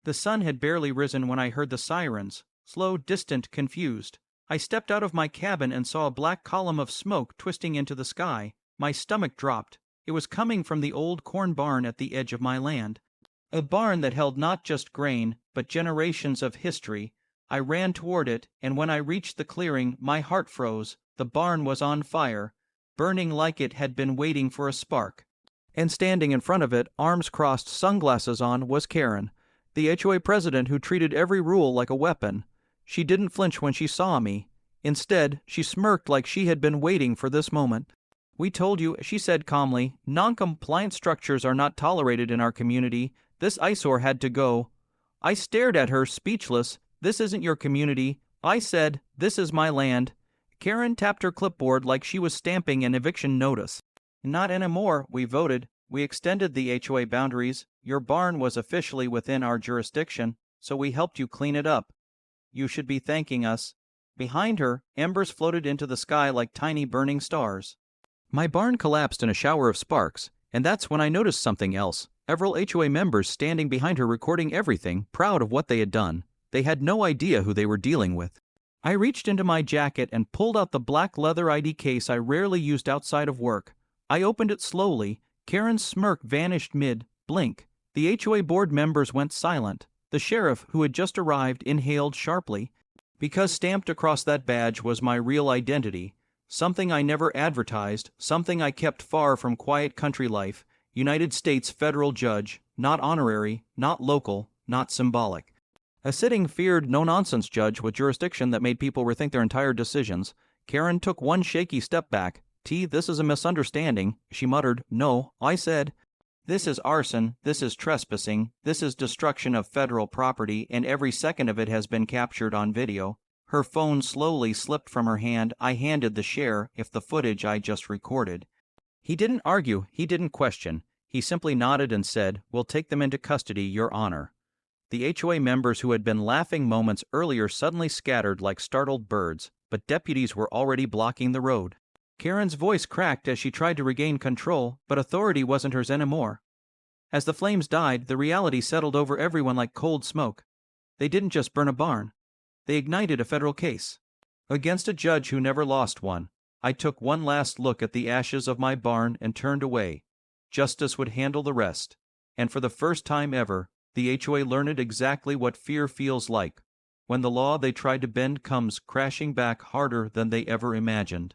The sun had barely risen when I heard the sirens, slow, distant, confused. I stepped out of my cabin and saw a black column of smoke twisting into the sky. My stomach dropped. It was coming from the old corn barn at the edge of my land. A barn that held not just grain, but generations of history. I ran toward it, and when I reached the clearing, my heart froze. The barn was on fire, burning like it had been waiting for a spark. And standing in front of it, arms crossed, sunglasses on, was Karen, the HOA president who treated every rule like a weapon. She didn't flinch when she saw me. Instead, she smirked like she had been waiting for this moment. "We told you," she said calmly, "non-compliant structures are not tolerated in our community. This eyesore had to go." I stared at her, speechless. "This isn't your community." I said, "This is my land." Karen tapped her clipboard like she was stamping an eviction notice. "Not anymore," we voted. "We extended the HOA boundaries. Your barn was officially within our jurisdiction, so we helped you clean it up. You should be thanking us." Behind her, embers floated into the sky like tiny burning stars. My barn collapsed in a shower of sparks, and that's when I noticed something else. Several HOA members standing behind her recording everything, proud of what they had done. They had no idea who they were dealing with. I reached into my jacket and pulled out the black leather ID case I rarely used outside of work. I opened it slowly. Karen's smirk vanished mid-blink. The HOA board members went silent. The sheriff, who had just arrived, inhaled sharply. Because stamped across that badge was my real identity. Something I never advertised, something I kept far from quiet country life. United States federal judge, not honorary, not local, not symbolic. A sitting, feared, no-nonsense judge with jurisdiction that made people rethink their entire decisions. Karen took one shaky step back. This is a misunderstanding," she muttered. "No," I said. "This is arson, this is trespassing, this is destruction of federal property, and every second of it has been captured on video." Her phone slowly slipped from her hand. I handed the sheriff the footage I just recorded. He didn't argue, he didn't question. He simply nodded and said, "We'll take them into custody, Your Honor." The HOA members who had been laughing moments earlier suddenly scattered like startled birds, but deputies were already blocking the road. Karen's voice cracked as she tried to regain control, but authority wasn't hers anymore. As the flames died, the reality settled over everyone like cold smoke. They didn't just burn a barn. They ignited a federal case. Against a judge who never lost one. I took one last look at the ashes of my barn and turned away. Justice would handle the rest. And for the first time ever, the HOA learned exactly what fear feels like, when the law they tried to bend comes crashing back harder than they ever imagined.